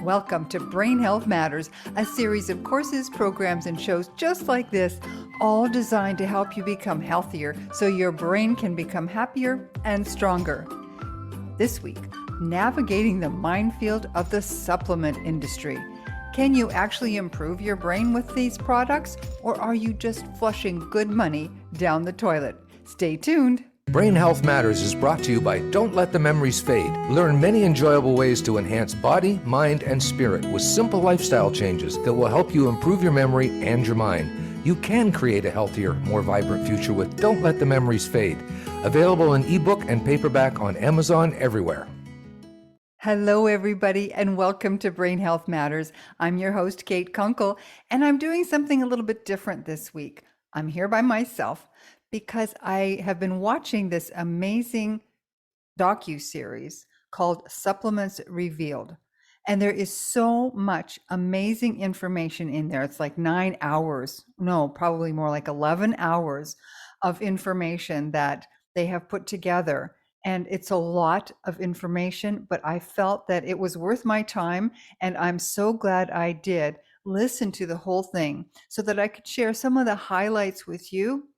Welcome to Brain Health Matters, a series of courses, programs, and shows just like this, all designed to help you become healthier so your brain can become happier and stronger. This week, navigating the minefield of the supplement industry. Can you actually improve your brain with these products, or are you just flushing good money down the toilet? Stay tuned. Brain Health Matters is brought to you by Don't Let the Memories Fade. Learn many enjoyable ways to enhance body, mind, and spirit with simple lifestyle changes that will help you improve your memory and your mind. You can create a healthier, more vibrant future with Don't Let the Memories Fade. Available in ebook and paperback on Amazon everywhere. Hello, everybody, and welcome to Brain Health Matters. I'm your host, Kate Kunkel, and I'm doing something a little bit different this week. I'm here by myself because I have been watching this amazing docu-series called Supplements Revealed. And there is so much amazing information in there. It's like 9 hours, no, probably more like 11 hours of information that they have put together. And it's a lot of information, but I felt that it was worth my time. And I'm so glad I did listen to the whole thing so that I could share some of the highlights with you.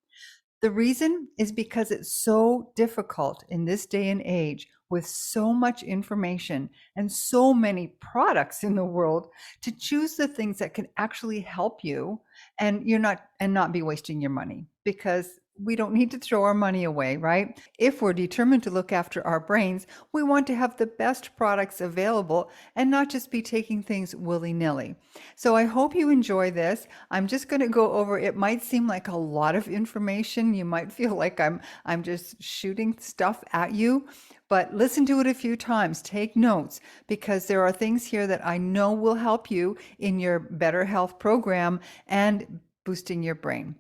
The reason is because it's so difficult in this day and age with so much information and so many products in the world to choose the things that can actually help you and not be wasting your money, because we don't need to throw our money away, right? If we're determined to look after our brains, we want to have the best products available and not just be taking things willy-nilly. So I hope you enjoy this. I'm just going to go over, it might seem like a lot of information. You might feel like I'm just shooting stuff at you, but listen to it a few times, take notes, because there are things here that I know will help you in your better health program and boosting your brain.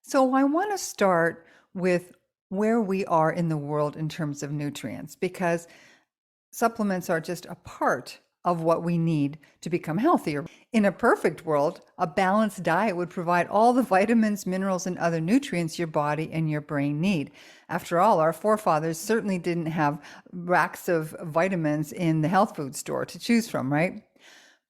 So I want to start with where we are in the world in terms of nutrients, because supplements are just a part of what we need to become healthier. In a perfect world, a balanced diet would provide all the vitamins, minerals, and other nutrients your body and your brain need. After all, our forefathers certainly didn't have racks of vitamins in the health food store to choose from, right?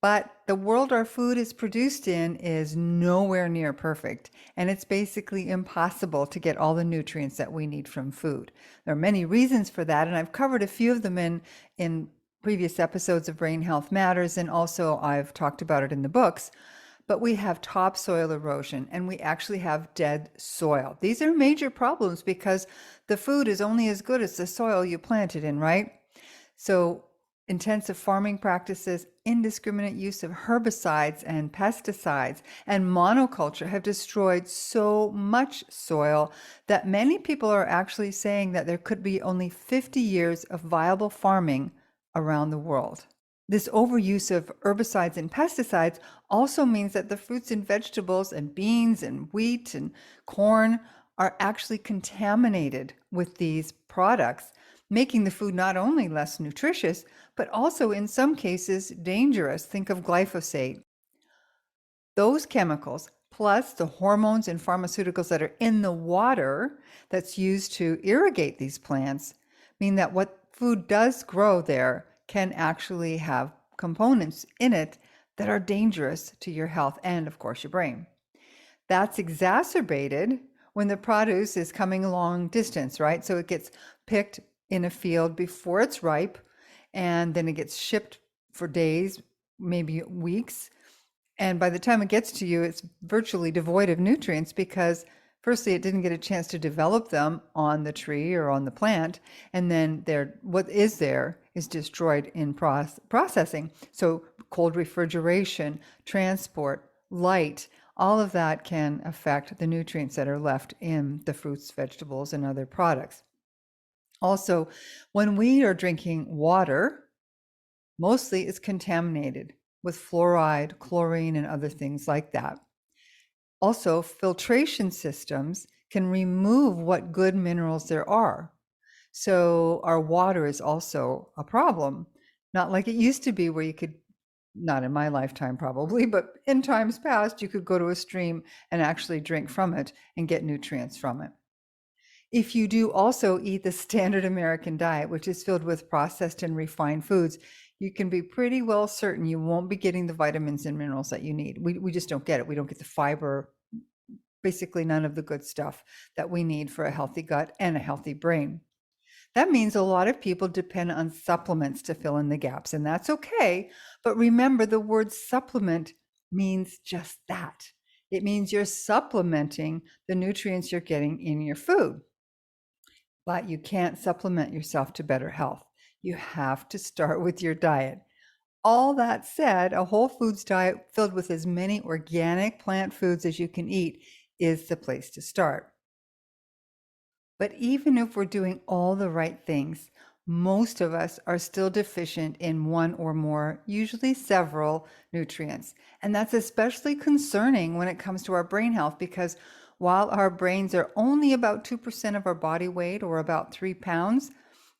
But the world our food is produced in is nowhere near perfect, and it's basically impossible to get all the nutrients that we need from food. There are many reasons for that, and I've covered a few of them in previous episodes of Brain Health Matters, and also I've talked about it in the books. But we have topsoil erosion, and we actually have dead soil. These are major problems because the food is only as good as the soil you plant it in, right? So intensive farming practices, indiscriminate use of herbicides and pesticides, and monoculture have destroyed so much soil that many people are actually saying that there could be only 50 years of viable farming around the world. This overuse of herbicides and pesticides also means that the fruits and vegetables and beans and wheat and corn are actually contaminated with these products, making the food not only less nutritious, but also in some cases dangerous. Think of glyphosate. Those chemicals, plus the hormones and pharmaceuticals that are in the water that's used to irrigate these plants, mean that what food does grow there can actually have components in it that are dangerous to your health and, of course, your brain. That's exacerbated when the produce is coming a long distance, right? So it gets picked in a field before it's ripe, and then it gets shipped for days, maybe weeks. And by the time it gets to you, it's virtually devoid of nutrients because firstly, it didn't get a chance to develop them on the tree or on the plant. And then what is there is destroyed in processing. So cold refrigeration, transport, light, all of that can affect the nutrients that are left in the fruits, vegetables, and other products. Also, when we are drinking water, mostly it's contaminated with fluoride, chlorine, and other things like that. Also, filtration systems can remove what good minerals there are. So our water is also a problem, not like it used to be where you could, not in my lifetime probably, but in times past, you could go to a stream and actually drink from it and get nutrients from it. If you do also eat the standard American diet, which is filled with processed and refined foods, you can be pretty well certain you won't be getting the vitamins and minerals that you need. We just don't get it. We don't get the fiber, basically none of the good stuff that we need for a healthy gut and a healthy brain. That means a lot of people depend on supplements to fill in the gaps, and that's okay. But remember, the word supplement means just that. It means you're supplementing the nutrients you're getting in your food. But you can't supplement yourself to better health. You have to start with your diet. All that said, a whole foods diet filled with as many organic plant foods as you can eat is the place to start. But even if we're doing all the right things, most of us are still deficient in one or more, usually several nutrients. And that's especially concerning when it comes to our brain health because while our brains are only about 2% of our body weight or about 3 pounds,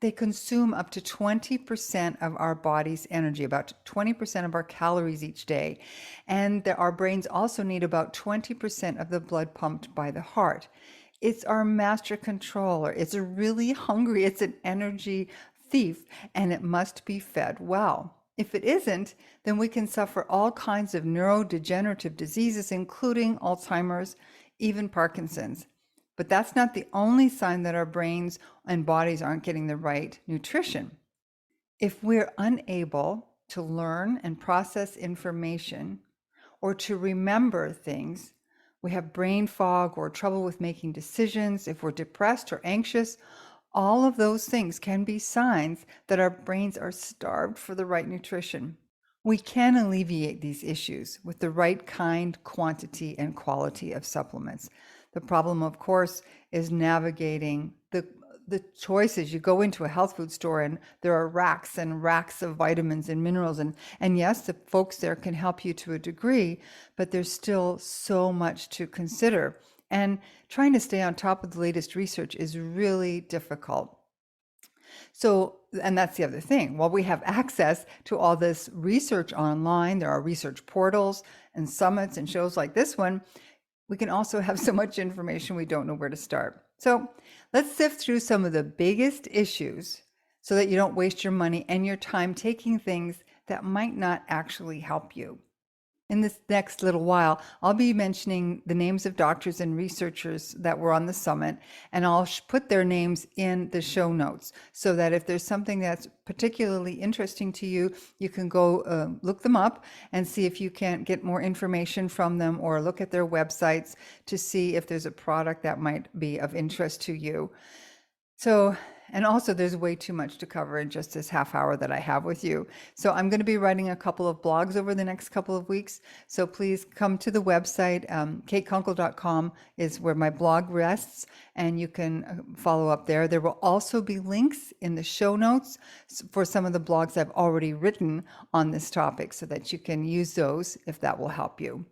they consume up to 20% of our body's energy, about 20% of our calories each day. And our brains also need about 20% of the blood pumped by the heart. It's our master controller. It's really hungry. It's an energy thief, and it must be fed well. If it isn't, then we can suffer all kinds of neurodegenerative diseases, including Alzheimer's, even Parkinson's. But that's not the only sign that our brains and bodies aren't getting the right nutrition. If we're unable to learn and process information or to remember things, we have brain fog or trouble with making decisions, if we're depressed or anxious, all of those things can be signs that our brains are starved for the right nutrition. We can alleviate these issues with the right kind, quantity, and quality of supplements. The problem, of course, is navigating the choices. You go into a health food store and there are racks and racks of vitamins and minerals. And yes, the folks there can help you to a degree, but there's still so much to consider. And trying to stay on top of the latest research is really difficult. So, and that's the other thing. While we have access to all this research online, there are research portals and summits and shows like this one, we can also have so much information we don't know where to start. So let's sift through some of the biggest issues so that you don't waste your money and your time taking things that might not actually help you. In this next little while, I'll be mentioning the names of doctors and researchers that were on the summit, and I'll put their names in the show notes so that if there's something that's particularly interesting to you, you can go look them up and see if you can get more information from them or look at their websites to see if there's a product that might be of interest to you. So, and also there's way too much to cover in just this half hour that I have with you. So I'm going to be writing a couple of blogs over the next couple of weeks. So please come to the website. KateKunkle.com is where my blog rests, and you can follow up there. There will also be links in the show notes for some of the blogs I've already written on this topic so that you can use those if that will help you.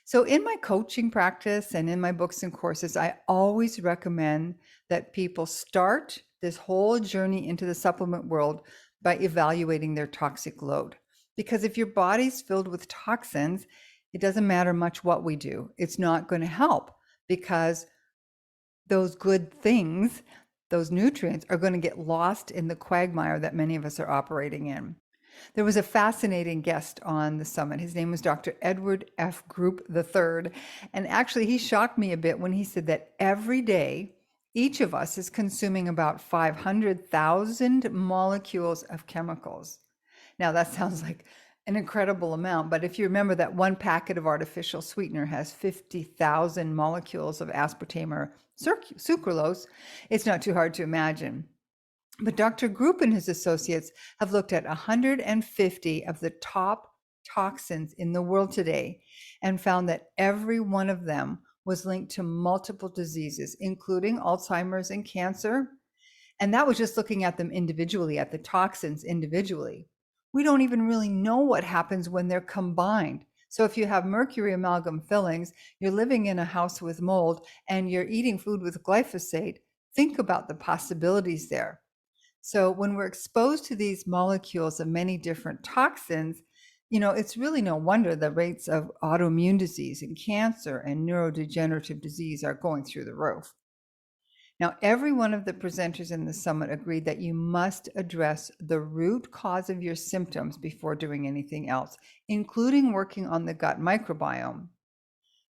So in my coaching practice and in my books and courses, I always recommend that people start this whole journey into the supplement world by evaluating their toxic load. Because if your body's filled with toxins, it doesn't matter much what we do. It's not going to help because those good things, those nutrients, are going to get lost in the quagmire that many of us are operating in. There was a fascinating guest on the summit. His name was Dr. Edward F. Group III. And actually, he shocked me a bit when he said that every day, each of us is consuming about 500,000 molecules of chemicals. Now, that sounds like an incredible amount, but if you remember that one packet of artificial sweetener has 50,000 molecules of aspartame or sucralose, it's not too hard to imagine. But Dr. Group and his associates have looked at 150 of the top toxins in the world today and found that every one of them was linked to multiple diseases, including Alzheimer's and cancer. And that was just looking at them individually, at the toxins individually. We don't even really know what happens when they're combined. So if you have mercury amalgam fillings, you're living in a house with mold, and you're eating food with glyphosate, think about the possibilities there. So when we're exposed to these molecules of many different toxins, it's really no wonder the rates of autoimmune disease and cancer and neurodegenerative disease are going through the roof. Now, every one of the presenters in the summit agreed that you must address the root cause of your symptoms before doing anything else, including working on the gut microbiome.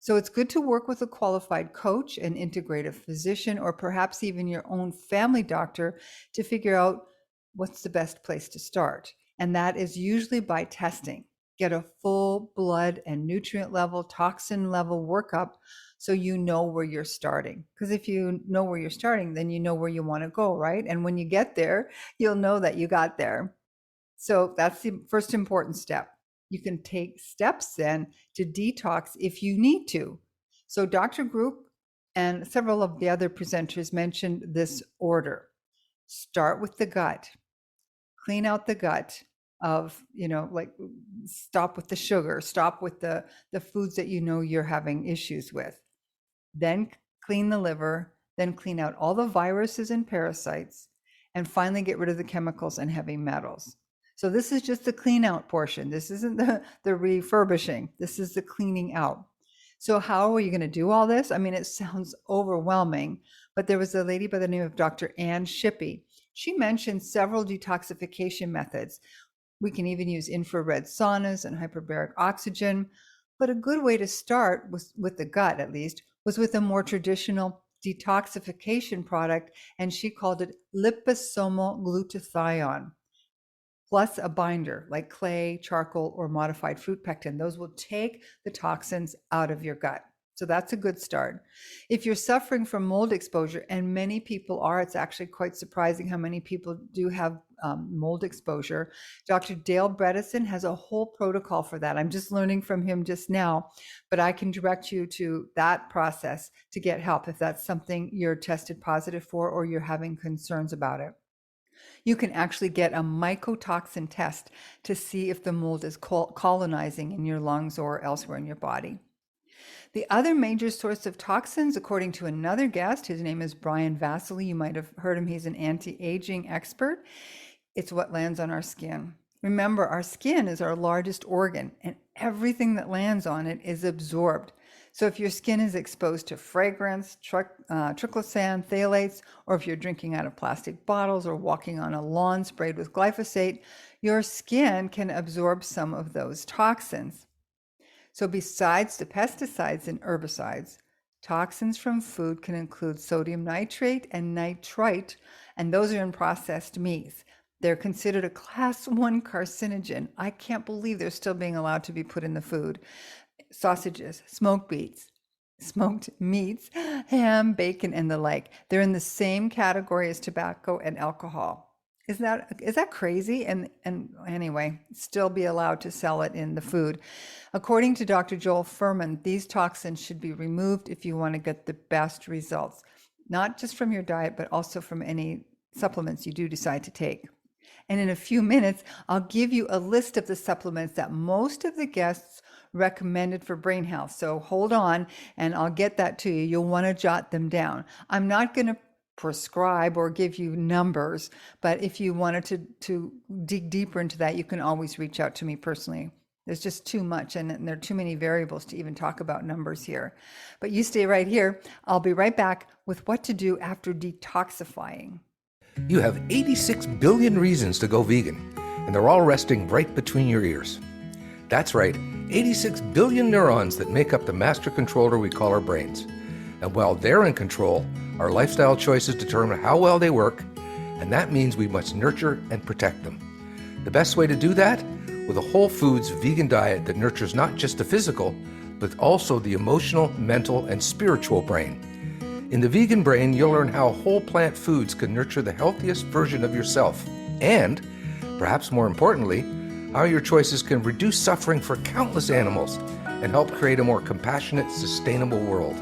So it's good to work with a qualified coach, an integrative physician, or perhaps even your own family doctor to figure out what's the best place to start. And that is usually by testing. Get a full blood and nutrient level, toxin level workup so you know where you're starting. Because if you know where you're starting, then you know where you want to go, right? And when you get there, you'll know that you got there. So that's the first important step. You can take steps then to detox if you need to. So Dr. Group and several of the other presenters mentioned this order. Start with the gut. Clean out the gut of, like stop with the sugar, stop with the foods that you know you're having issues with. Then clean the liver, then clean out all the viruses and parasites, and finally get rid of the chemicals and heavy metals. So this is just the clean out portion. This isn't the refurbishing. This is the cleaning out. So how are you going to do all this? I mean, it sounds overwhelming, but there was a lady by the name of Dr. Ann Shippey. She mentioned several detoxification methods. We can even use infrared saunas and hyperbaric oxygen. But a good way to start with the gut, at least, was with a more traditional detoxification product, and she called it liposomal glutathione, plus a binder like clay, charcoal, or modified fruit pectin. Those will take the toxins out of your gut. So that's a good start. If you're suffering from mold exposure, and many people are, it's actually quite surprising how many people do have mold exposure. Dr. Dale Bredesen has a whole protocol for that. I'm just learning from him just now, but I can direct you to that process to get help if that's something you're tested positive for or you're having concerns about it. You can actually get a mycotoxin test to see if the mold is colonizing in your lungs or elsewhere in your body. The other major source of toxins, according to another guest, his name is Brian Vasily. You might have heard him. He's an anti-aging expert. It's what lands on our skin. Remember, our skin is our largest organ, and everything that lands on it is absorbed. So if your skin is exposed to fragrance, triclosan, phthalates, or if you're drinking out of plastic bottles or walking on a lawn sprayed with glyphosate, your skin can absorb some of those toxins. So besides the pesticides and herbicides, toxins from food can include sodium nitrate and nitrite, and those are in processed meats. They're considered a class 1 carcinogen. I can't believe they're still being allowed to be put in the food. Sausages, smoked meats, ham, bacon, and the like. They're in the same category as tobacco and alcohol. Is that crazy? And anyway, still be allowed to sell it in the food. According to Dr. Joel Furman, these toxins should be removed if you want to get the best results, not just from your diet, but also from any supplements you do decide to take. And in a few minutes, I'll give you a list of the supplements that most of the guests recommended for brain health. So hold on, and I'll get that to you. You'll want to jot them down. I'm not going to prescribe or give you numbers, but if you wanted to dig deeper into that, you can always reach out to me personally. There's just too much, and there are too many variables to even talk about numbers here. But you stay right here. I'll be right back with what to do after detoxifying. You have 86 billion reasons to go vegan, and they're all resting right between your ears. That's right, 86 billion neurons that make up the master controller we call our brains. And while they're in control, our lifestyle choices determine how well they work, and that means we must nurture and protect them. The best way to do that? With a whole foods vegan diet that nurtures not just the physical, but also the emotional, mental, and spiritual brain. In the vegan brain, you'll learn how whole plant foods can nurture the healthiest version of yourself, and, perhaps more importantly, how your choices can reduce suffering for countless animals and help create a more compassionate, sustainable world.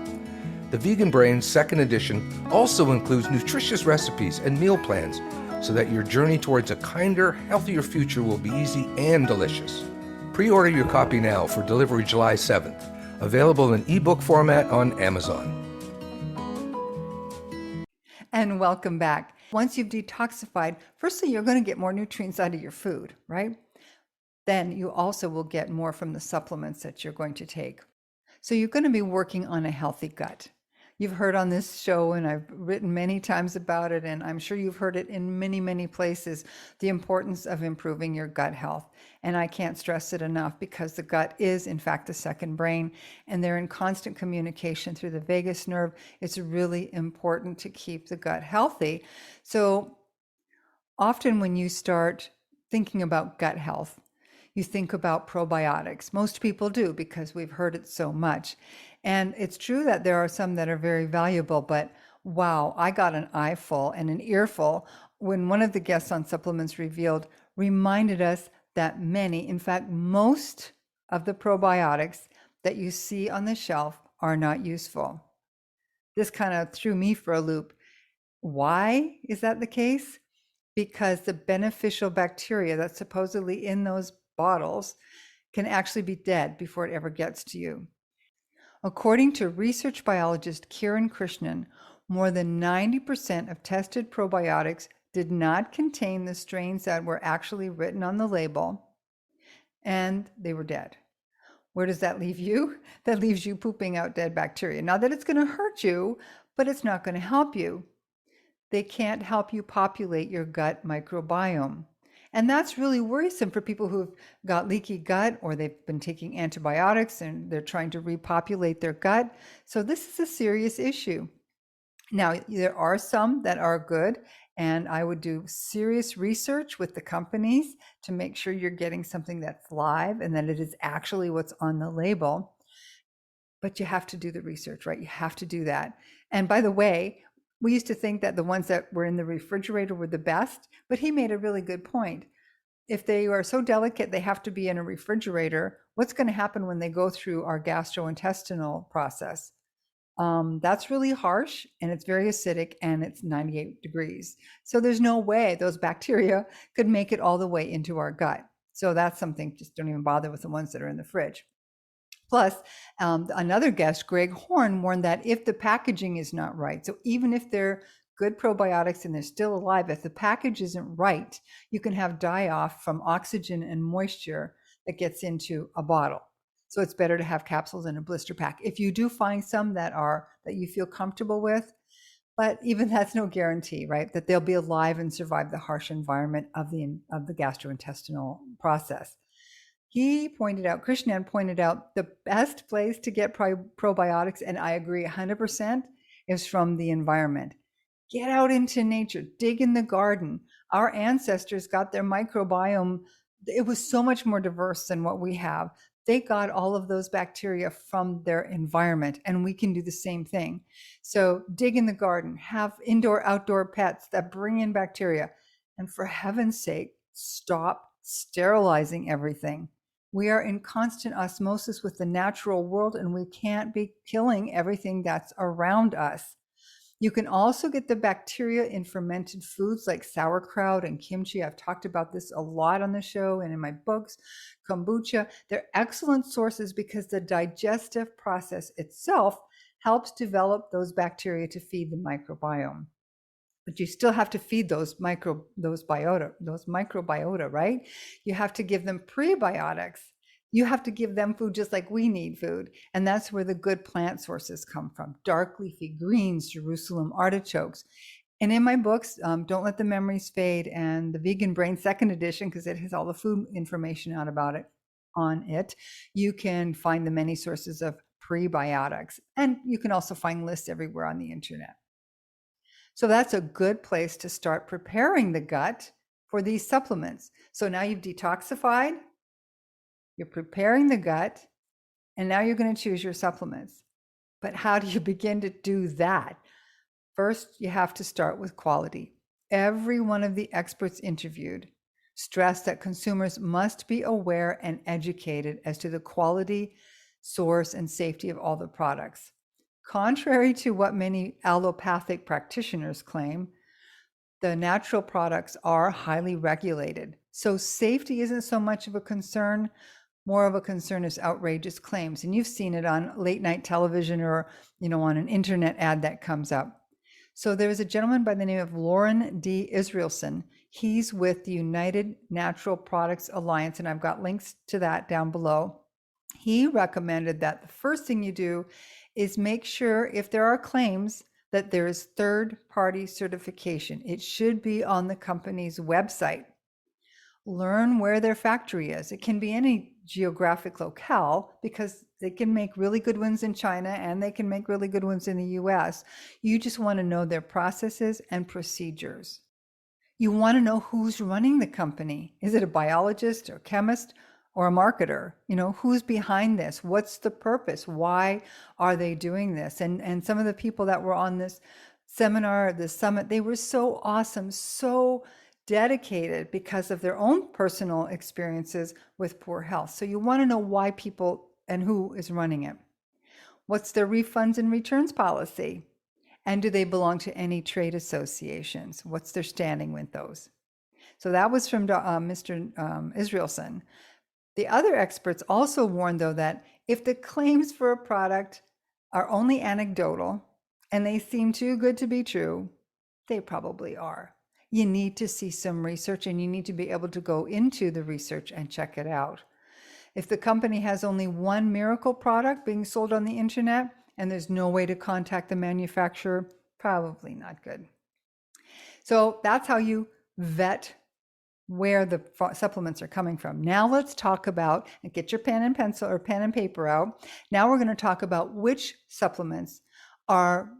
The Vegan Brain Second Edition also includes nutritious recipes and meal plans so that your journey towards a kinder, healthier future will be easy and delicious. Pre-order your copy now for delivery July 7th. Available in ebook format on Amazon. And welcome back. Once you've detoxified, firstly, you're going to get more nutrients out of your food, right? Then you also will get more from the supplements that you're going to take. So you're going to be working on a healthy gut. you've heard on this show, and I've written many times about it, and I'm sure you've heard it in many, many places, the importance of improving your gut health. And I can't stress it enough because the gut is, in fact, the second brain, and they're in constant communication through the vagus nerve. It's really important to keep the gut healthy. So often when you start thinking about gut health, you think about probiotics. Most people do because we've heard it so much. And it's true that there are some that are very valuable, but wow, I got an eyeful and an earful when one of the guests on Supplements Revealed reminded us that many, in fact, most of the probiotics that you see on the shelf are not useful. This kind of threw me for a loop. Why is that the case? Because the beneficial bacteria that's supposedly in those bottles can actually be dead before it ever gets to you. According to research biologist Kiran Krishnan, more than 90% of tested probiotics did not contain the strains that were actually written on the label, and they were dead. Where does that leave you? That leaves you pooping out dead bacteria. Not that it's going to hurt you, but it's not going to help you. They can't help you populate your gut microbiome. And that's really worrisome for people who've got leaky gut or they've been taking antibiotics and they're trying to repopulate their gut. So this is a serious issue. Now, there are some that are good, and I would do serious research with the companies to make sure you're getting something that's live and that it is actually what's on the label. But you have to do the research, right? You have to do that. And by the way, we used to think that the ones that were in the refrigerator were the best, but he made a really good point. If they are so delicate, they have to be in a refrigerator. What's going to happen when they go through our gastrointestinal process? That's really harsh and it's very acidic and it's 98 degrees. So there's no way those bacteria could make it all the way into our gut. So that's something, just don't even bother with the ones that are in the fridge. Plus, another guest, Greg Horn, warned that if the packaging is not right, so even if they're good probiotics and they're still alive, if the package isn't right, you can have die-off from oxygen and moisture that gets into a bottle. So it's better to have capsules in a blister pack. If you do find some that you feel comfortable with, but even that's no guarantee, right? That they'll be alive and survive the harsh environment of the gastrointestinal process. Krishnan pointed out the best place to get probiotics, and I agree 100%, is from the environment. Get out into nature, dig in the garden. Our ancestors got their microbiome. It was so much more diverse than what we have. They got all of those bacteria from their environment, and we can do the same thing. So dig in the garden, have indoor, outdoor pets that bring in bacteria. And for heaven's sake, stop sterilizing everything. We are in constant osmosis with the natural world, and we can't be killing everything that's around us. You can also get the bacteria in fermented foods like sauerkraut and kimchi. I've talked about this a lot on the show and in my books. Kombucha, they're excellent sources because the digestive process itself helps develop those bacteria to feed the microbiome. But you still have to feed those microbiota, right? You have to give them prebiotics. You have to give them food just like we need food. And that's where the good plant sources come from. Dark leafy greens, Jerusalem artichokes. And in my books, Don't Let the Memories Fade and the Vegan Brain Second Edition, because it has all the food information out about it on it, you can find the many sources of prebiotics. And you can also find lists everywhere on the internet. So that's a good place to start preparing the gut for these supplements. So now you've detoxified, you're preparing the gut, and now you're going to choose your supplements. But how do you begin to do that? First, you have to start with quality. Every one of the experts interviewed stressed that consumers must be aware and educated as to the quality, source, and safety of all the products. Contrary to what many allopathic practitioners claim, the natural products are highly regulated. So safety isn't so much of a concern. More of a concern is outrageous claims. And you've seen it on late night television or, on an internet ad that comes up. So there's a gentleman by the name of Lauren D. Israelson. He's with the United Natural Products Alliance, and I've got links to that down below. He recommended that the first thing you do is make sure if there are claims that there is third-party certification. It should be on the company's website. Learn where their factory is. It can be any geographic locale because they can make really good ones in China and they can make really good ones in the US. You just want to know their processes and procedures. You want to know who's running the company. Is it a biologist or chemist or a marketer? Who's behind this? What's the purpose? Why are they doing this? And some of the people that were on this seminar, this summit, they were so awesome, so dedicated because of their own personal experiences with poor health. So you want to know why people and who is running it. What's their refunds and returns policy? And do they belong to any trade associations? What's their standing with those? So that was from Mr. Israelson. The other experts also warned, though, that if the claims for a product are only anecdotal and they seem too good to be true, they probably are. You need to see some research and you need to be able to go into the research and check it out. If the company has only one miracle product being sold on the internet and there's no way to contact the manufacturer, probably not good. So that's how you vet where the supplements are coming from. Now let's talk about, and get your pen and pencil or pen and paper out. Now we're going to talk about which supplements are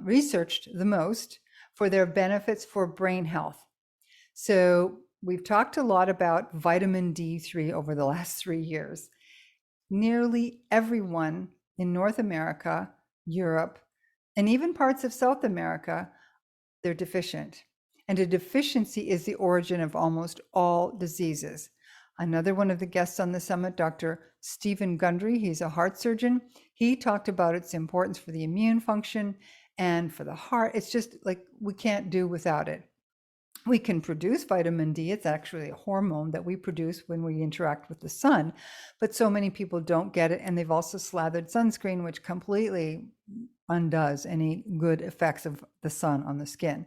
researched the most for their benefits for brain health. So we've talked a lot about vitamin D3 over the last 3 years. Nearly everyone in North America, Europe, and even parts of South America, they're deficient. And a deficiency is the origin of almost all diseases. Another one of the guests on the summit, Dr. Stephen Gundry, he's a heart surgeon. He talked about its importance for the immune function and for the heart. It's just like we can't do without it. We can produce vitamin D. It's actually a hormone that we produce when we interact with the sun, but so many people don't get it. And they've also slathered sunscreen, which completely undoes any good effects of the sun on the skin.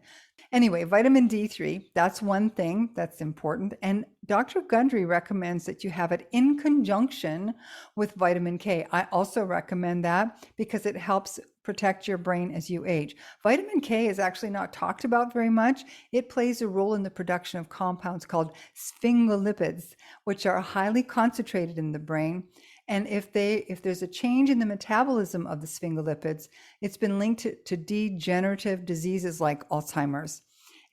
Anyway, vitamin D3, that's one thing that's important. And Dr. Gundry recommends that you have it in conjunction with vitamin K. I also recommend that because it helps protect your brain as you age. Vitamin K is actually not talked about very much. It plays a role in the production of compounds called sphingolipids, which are highly concentrated in the brain. And if there's a change in the metabolism of the sphingolipids, it's been linked to degenerative diseases like Alzheimer's.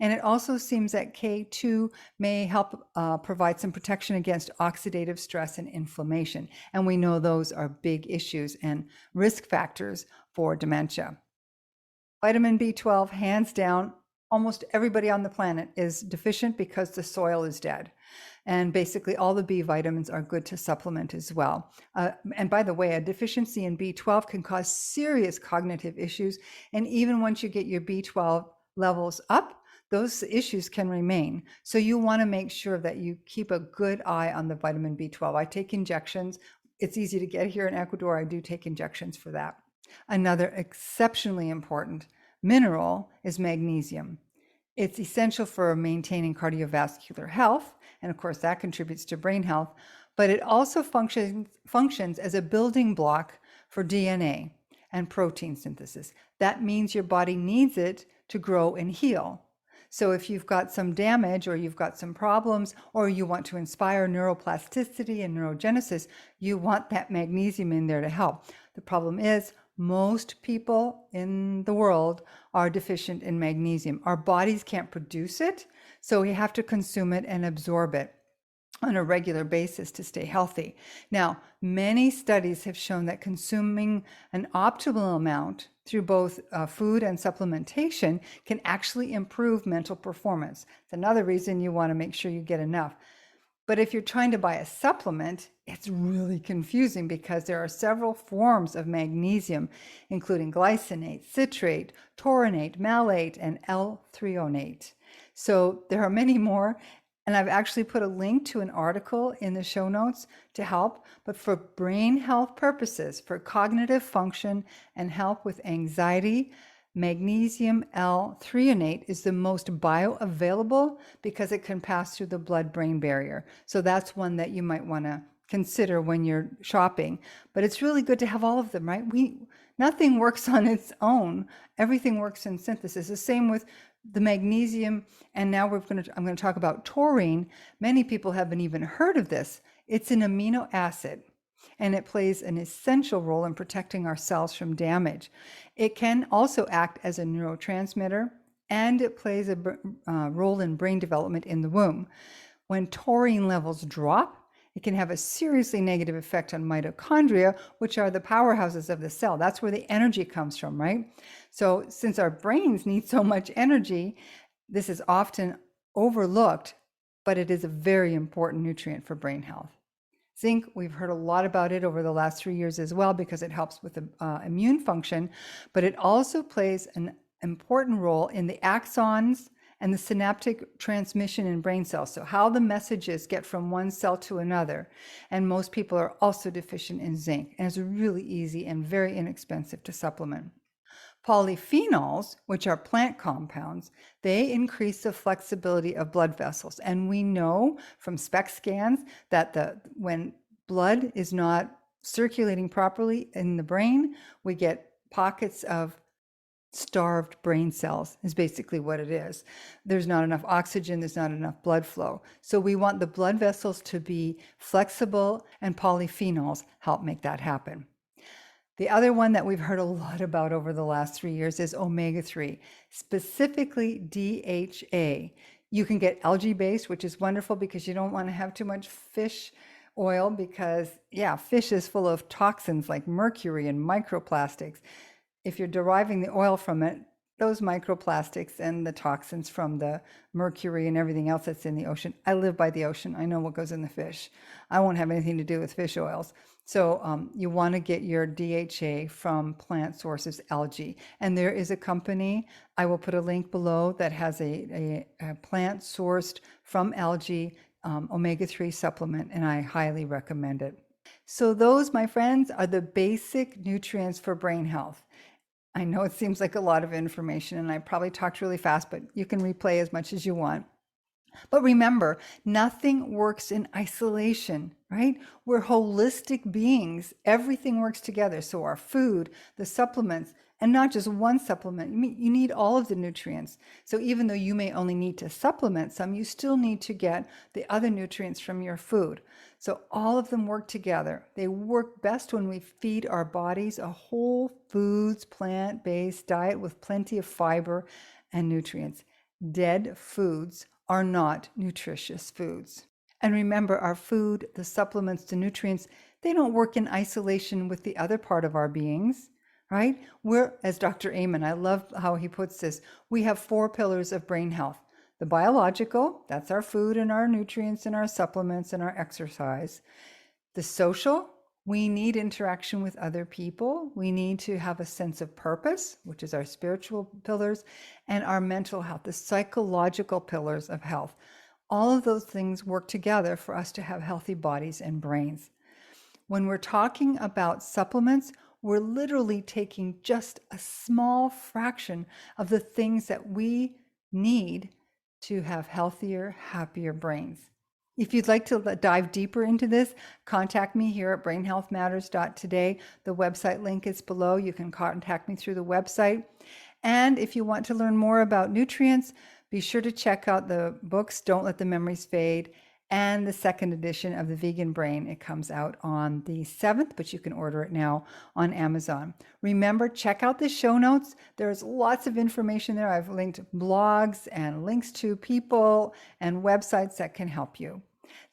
And it also seems that K2 may help provide some protection against oxidative stress and inflammation. And we know those are big issues and risk factors for dementia. Vitamin B12, hands down, almost everybody on the planet is deficient because the soil is dead. And basically all the B vitamins are good to supplement as well. And by the way, a deficiency in B12 can cause serious cognitive issues. And even once you get your B12 levels up, those issues can remain. So you want to make sure that you keep a good eye on the vitamin B12. I take injections. It's easy to get here in Ecuador. I do take injections for that. Another exceptionally important mineral is magnesium. It's essential for maintaining cardiovascular health, and of course that contributes to brain health, but it also functions as a building block for DNA and protein synthesis. That means your body needs it to grow and heal. So if you've got some damage or you've got some problems or you want to inspire neuroplasticity and neurogenesis, you want that magnesium in there to help. The problem is most people in the world are deficient in magnesium. Our bodies can't produce it, so we have to consume it and absorb it on a regular basis to stay healthy. Now, many studies have shown that consuming an optimal amount through both food and supplementation can actually improve mental performance. It's another reason you want to make sure you get enough. But if you're trying to buy a supplement, it's really confusing because there are several forms of magnesium, including glycinate, citrate, taurinate, malate, and L-threonate. So there are many more. And I've actually put a link to an article in the show notes to help. But for brain health purposes, for cognitive function and help with anxiety, magnesium L-threonate is the most bioavailable because it can pass through the blood-brain barrier. So that's one that you might want to consider when you're shopping, but it's really good to have all of them, right? Nothing works on its own. Everything works in synthesis. The same with the magnesium, and now I'm going to talk about taurine. Many people haven't even heard of this. It's an amino acid, and it plays an essential role in protecting our cells from damage. It can also act as a neurotransmitter, and it plays a role in brain development in the womb. When taurine levels drop, it can have a seriously negative effect on mitochondria, which are the powerhouses of the cell. That's where the energy comes from, right? So since our brains need so much energy, this is often overlooked, but it is a very important nutrient for brain health. Zinc, we've heard a lot about it over the last 3 years as well because it helps with the immune function, but it also plays an important role in the axons and the synaptic transmission in brain cells. So how the messages get from one cell to another. And most people are also deficient in zinc, and it's really easy and very inexpensive to supplement. Polyphenols, which are plant compounds, they increase the flexibility of blood vessels. And we know from SPECT scans that when blood is not circulating properly in the brain, we get pockets of starved brain cells is basically what it is. There's not enough oxygen, there's not enough blood flow. So we want the blood vessels to be flexible, and polyphenols help make that happen. The other one that we've heard a lot about over the last 3 years is omega-3, specifically DHA. You can get algae-based, which is wonderful because you don't want to have too much fish oil because, fish is full of toxins like mercury and microplastics. If you're deriving the oil from it, those microplastics and the toxins from the mercury and everything else that's in the ocean. I live by the ocean. I know what goes in the fish. I won't have anything to do with fish oils. So you want to get your DHA from plant sources, algae. And there is a company, I will put a link below, that has a plant sourced from algae omega-3 supplement, and I highly recommend it. So those, my friends, are the basic nutrients for brain health. I know it seems like a lot of information, and I probably talked really fast, but you can replay as much as you want. But remember, nothing works in isolation, right? We're holistic beings. Everything works together. So our food, the supplements, and not just one supplement. You need all of the nutrients. So even though you may only need to supplement some, you still need to get the other nutrients from your food. So all of them work together. They work best when we feed our bodies a whole foods, plant-based diet with plenty of fiber and nutrients. Dead foods are not nutritious foods. And remember, our food, the supplements, the nutrients, they don't work in isolation with the other part of our beings, right? We're, as Dr. Amen, I love how he puts this, we have 4 pillars of brain health. The biological, that's our food and our nutrients and our supplements and our exercise. The social, we need interaction with other people. We need to have a sense of purpose, which is our spiritual pillars, and our mental health, the psychological pillars of health. All of those things work together for us to have healthy bodies and brains. When we're talking about supplements, we're literally taking just a small fraction of the things that we need to have healthier, happier brains. If you'd like to dive deeper into this, contact me here at brainhealthmatters.today. The website link is below. You can contact me through the website. And if you want to learn more about nutrients, be sure to check out the books, Don't Let the Memories Fade, and the second edition of The Vegan Brain. It comes out on the 7th, but you can order it now on Amazon. Remember, check out the show notes. There's lots of information there. I've linked blogs and links to people and websites that can help you.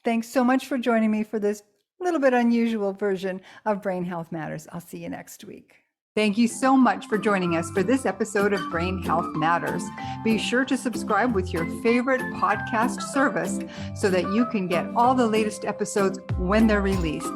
Thanks so much for joining me for this little bit unusual version of Brain Health Matters. I'll see you next week. Thank you so much for joining us for this episode of Brain Health Matters. Be sure to subscribe with your favorite podcast service so that you can get all the latest episodes when they're released.